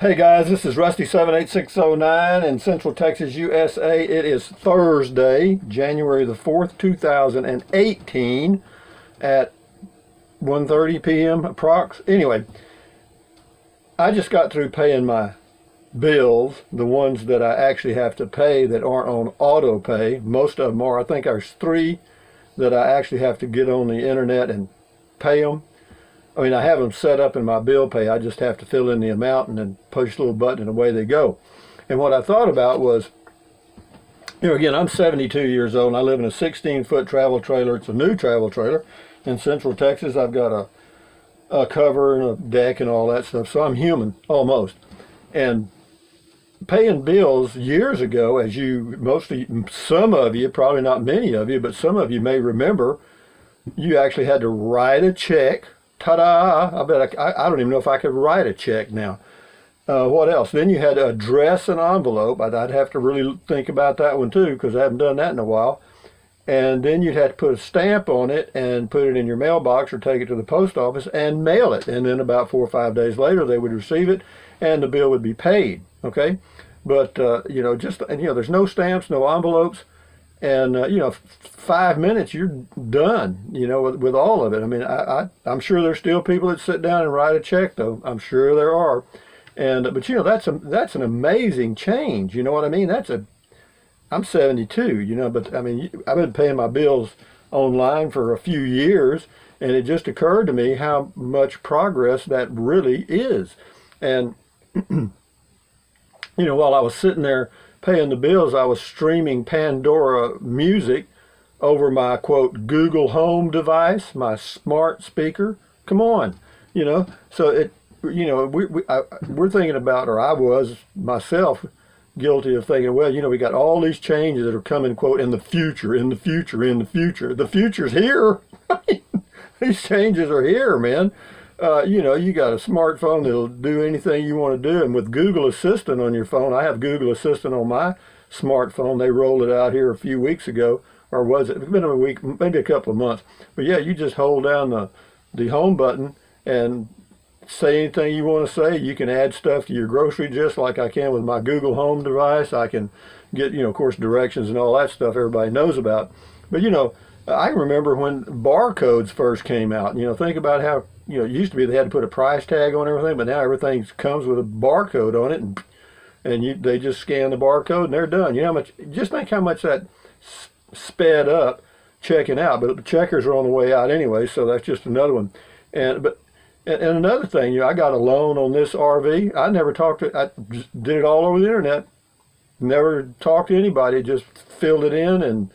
Hey guys, this is Rusty 78609 in Central Texas, USA. It is Thursday, January the 4th, 2018 at 1:30 p.m. approx. Anyway, I just got through paying my bills, the ones that I actually have to pay that aren't on auto pay. Most of them are. I think there's three that I actually have to get on the internet and pay them. I mean, I have them set up in my bill pay. I just have to fill in the amount and then push a little button and away they go. And what I thought about was, again, I'm 72 years old and I live in a 16-foot travel trailer. It's a new travel trailer in Central Texas. I've got a cover and a deck and all that stuff. So I'm human, almost. And paying bills years ago, as some of you, probably not many of you, but some of you may remember, you actually had to write a check. Ta-da! I don't even know if I could write a check now. What else? Then you had to address an envelope. I'd have to really think about that one too, because I haven't done that in a while. And then you'd have to put a stamp on it and put it in your mailbox or take it to the post office and mail it. And then about 4 or 5 days later, they would receive it and the bill would be paid. Okay? But, there's no stamps, no envelopes. And, 5 minutes, you're done, with all of it. I mean, I'm sure there's still people that sit down and write a check, though. I'm sure there are. But that's an amazing change. You know what I mean? I'm 72, but I mean, I've been paying my bills online for a few years, and it just occurred to me how much progress that really is. And, while I was sitting there paying the bills, I was streaming Pandora music over my, quote, Google Home device, my smart speaker. Come on, so we're thinking about, or I was myself guilty of thinking, well, we got all these changes that are coming, quote, in the future, in the future, in the future. The future's here. These changes are here, man. You got a smartphone that'll do anything you want to do. And with Google Assistant on your phone, I have Google Assistant on my smartphone. They rolled it out here a few weeks ago, or was it? It's been a week, maybe a couple of months. But yeah, you just hold down the home button and say anything you want to say. You can add stuff to your grocery just like I can with my Google Home device. I can get, of course, directions and all that stuff everybody knows about. But, I remember when barcodes first came out. Think about how, it used to be they had to put a price tag on everything, but now everything comes with a barcode on it, and they just scan the barcode and they're done. Just think how much that sped up checking out. But the checkers are on the way out anyway, so that's just another one. And another thing, I got a loan on this RV. I just did it all over the internet. Never talked to anybody, just filled it in and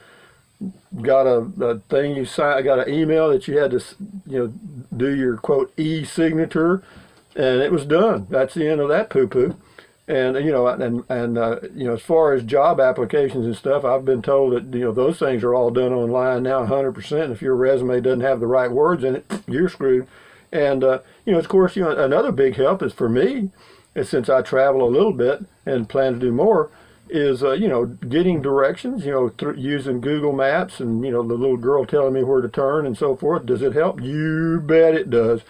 got a thing you sign. I got an email that you had to, do your, quote, e-signature, and it was done. That's the end of that poo-poo. And, as far as job applications and stuff, I've been told that, those things are all done online now, 100%. And if your resume doesn't have the right words in it, you're screwed. And, of course, another big help is for me, is since I travel a little bit and plan to do more, is, getting directions, using Google Maps and, the little girl telling me where to turn and so forth. Does it help? You bet it does.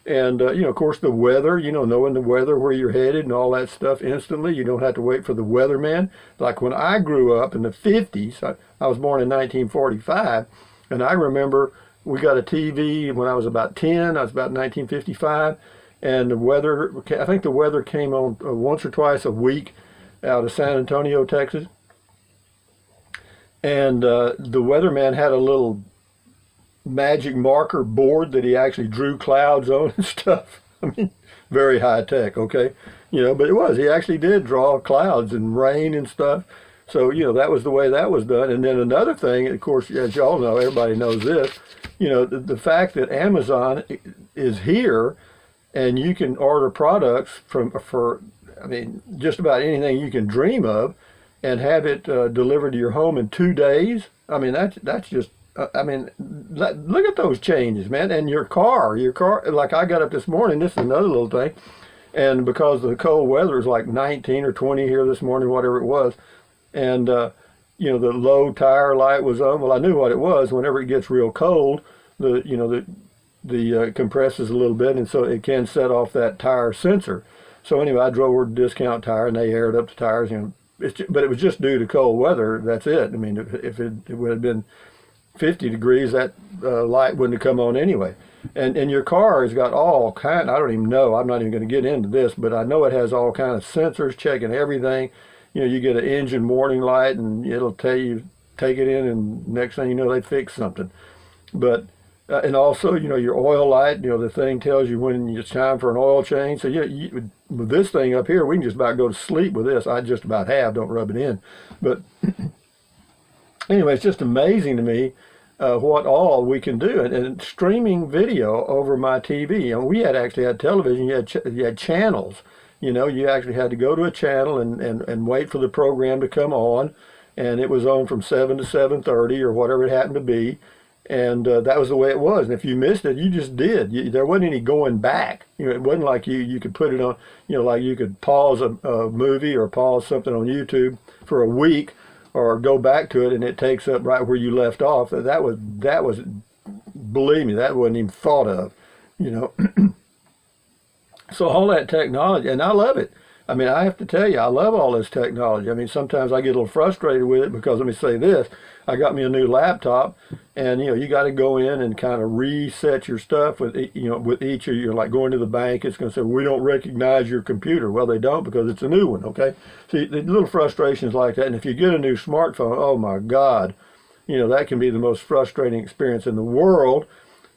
And, of course, the weather, knowing the weather, where you're headed and all that stuff instantly. You don't have to wait for the weatherman. Like when I grew up in the 50s, I was born in 1945, and I remember we got a TV when I was about 10. I was about 1955, and I think the weather came on once or twice a week out of San Antonio, Texas. And the weatherman had a little magic marker board that he actually drew clouds on and stuff. I mean, very high tech, okay? But he actually did draw clouds and rain and stuff. So, that was the way that was done. And then another thing, of course, as y'all know, everybody knows this, the fact that Amazon is here and you can order products for just about anything you can dream of and have it delivered to your home in 2 days. I mean, that's just, look at those changes, man. And your car, like I got up this morning, this is another little thing, and because of the cold weather, it was like 19 or 20 here this morning, whatever it was, and, the low tire light was on. Well, I knew what it was. Whenever it gets real cold, the compresses a little bit, and so it can set off that tire sensor. So anyway, I drove over to Discount Tire, and they aired up the tires. But it was just due to cold weather. That's it. I mean, if it would have been 50 degrees, that light wouldn't have come on anyway. And your car has got all kind. I don't even know. I'm not even going to get into this, but I know it has all kind of sensors checking everything. You get an engine warning light, and it'll tell you take it in, and next thing you know, they fix something. But and also, your oil light. The thing tells you when it's time for an oil change. So with this thing up here, we can just about go to sleep with this. I just about have. Don't rub it in, but anyway, it's just amazing to me what all we can do. And streaming video over my TV. And we had actually had television. You had channels. You actually had to go to a channel and wait for the program to come on. And it was on from 7 to 7:30 or whatever it happened to be. And that was the way it was. And if you missed it, you just did. There wasn't any going back. It wasn't like you could put it on, like you could pause a movie or pause something on YouTube for a week, or go back to it and it takes up right where you left off. That was, believe me, that wasn't even thought of, So all that technology, and I love it. I mean, I have to tell you, I love all this technology. I mean, sometimes I get a little frustrated with it because, let me say this, I got me a new laptop, and you got to go in and kind of reset your stuff with with each of you. Like going to the bank, it's going to say, we don't recognize your computer. Well, they don't, because it's a new one. Okay, see, the little frustrations like that. And if you get a new smartphone, oh my God, that can be the most frustrating experience in the world,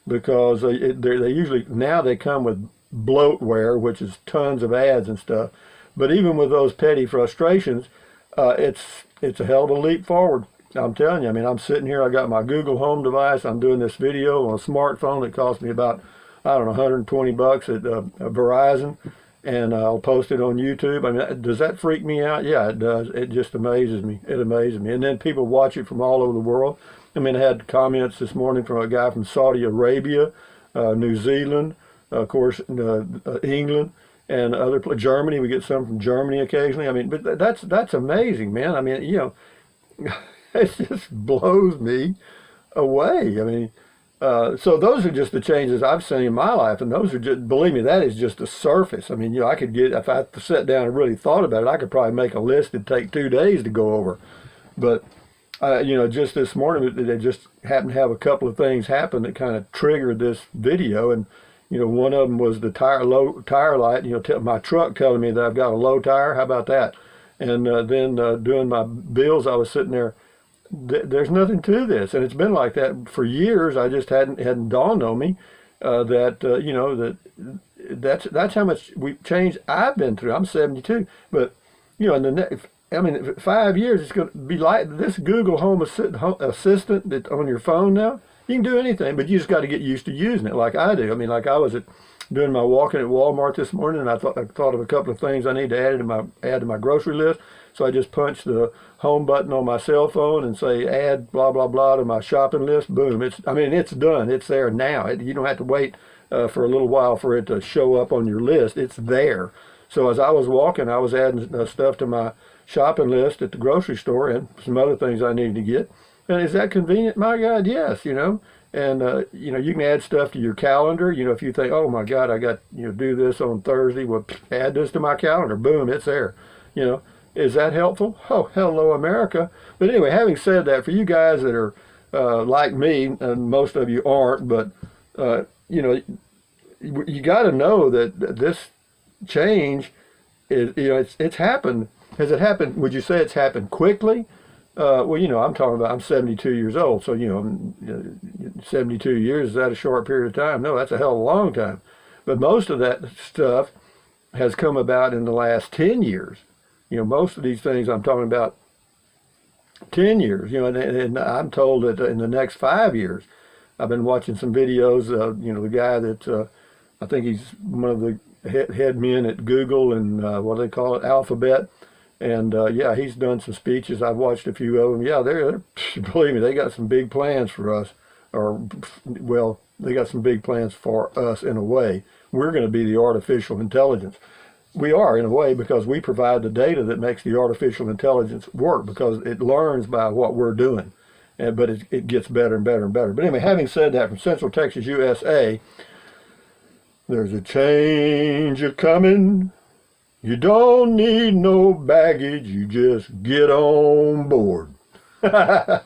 because they usually, now they come with bloatware, which is tons of ads and stuff. But even with those petty frustrations, it's a hell of a leap forward. I'm telling you. I mean, I'm sitting here. I got my Google Home device. I'm doing this video on a smartphone that cost me about, I don't know, $120 at Verizon, and I'll post it on YouTube. I mean, does that freak me out? Yeah, it does. It just amazes me. It amazes me. And then people watch it from all over the world. I mean, I had comments this morning from a guy from Saudi Arabia, New Zealand, of course, England. And other Germany, we get some from Germany occasionally. I mean, but that's amazing, man. I mean, it just blows me away. I mean, so those are just the changes I've seen in my life, and those are just, believe me, that is just the surface. I mean, I could get, if I sat down and really thought about it, I could probably make a list and take 2 days to go over. But just this morning, they just happened to have a couple of things happen that kind of triggered this video. And one of them was the low tire light. My truck telling me that I've got a low tire. How about that? And then doing my bills, I was sitting there. There's nothing to this, and it's been like that for years. I just hadn't dawned on me that's how much change I've been through. I'm 72, but in the next, 5 years, it's going to be like this Google Home Assistant that's on your phone now. You can do anything, but you just got to get used to using it like I do. I mean, like I was doing my walking at Walmart this morning, and I thought of a couple of things I need to add to my grocery list. So I just punched the home button on my cell phone and say add blah blah blah to my shopping list. Boom! It's done. It's there now. You don't have to wait for a little while for it to show up on your list. It's there. So as I was walking, I was adding stuff to my shopping list at the grocery store and some other things I needed to get. And is that convenient? My God, yes, And, you can add stuff to your calendar. If you think, oh, my God, I got, do this on Thursday, well, add this to my calendar. Boom, it's there. Is that helpful? Oh, hello, America. But anyway, having said that, for you guys that are like me, and most of you aren't, but, you got to know that this change is, it's happened. Has it happened? Would you say it's happened quickly? I'm talking about, I'm 72 years old, so, 72 years, is that a short period of time? No, that's a hell of a long time. But most of that stuff has come about in the last 10 years. Most of these things I'm talking about 10 years, and I'm told that in the next 5 years, I've been watching some videos, the guy that, I think he's one of the head men at Google and what do they call it, Alphabet. And he's done some speeches. I've watched a few of them. Yeah, they're believe me, they got some big plans for us. They got some big plans for us in a way. We're going to be the artificial intelligence. We are in a way because we provide the data that makes the artificial intelligence work, because it learns by what we're doing. But it gets better and better and better. But anyway, having said that, from Central Texas, USA, there's a change a-coming. You don't need no baggage. You just get on board. Damn.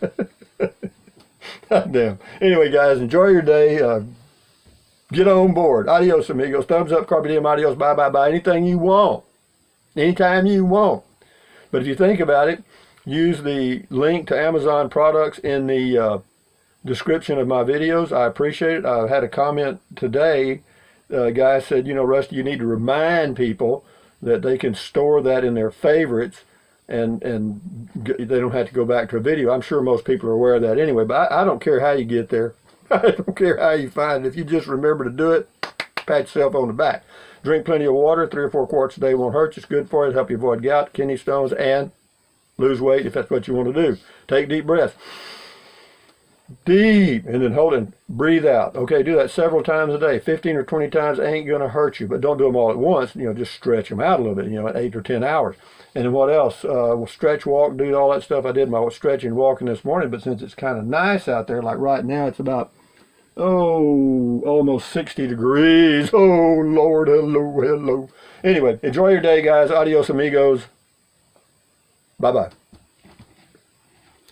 Anyway, guys, enjoy your day. Get on board. Adios, amigos. Thumbs up, carpe diem, adios, bye, bye, bye. Anything you want. Anytime you want. But if you think about it, use the link to Amazon products in the description of my videos. I appreciate it. I had a comment today. A guy said, you know, Rusty, you need to remind people that they can store that in their favorites and they don't have to go back to a video. I'm sure most people are aware of that anyway, but I don't care how you get there. I don't care how you find it. If you just remember to do it, pat yourself on the back. Drink plenty of water. 3 or 4 quarts a day won't hurt you. It's good for you. It'll help you avoid gout, kidney stones, and lose weight if that's what you want to do. Take deep breaths. Deep, and then hold and breathe out. Okay, do that several times a day. 15 or 20 times ain't going to hurt you, but don't do them all at once. You know, just stretch them out a little bit, you know, at 8 or 10 hours. And then what else? Stretch, walk, do all that stuff. I did my stretching and walking this morning, but since it's kind of nice out there, like right now, it's about, almost 60 degrees. Oh, Lord, hello, hello. Anyway, enjoy your day, guys. Adios, amigos. Bye-bye.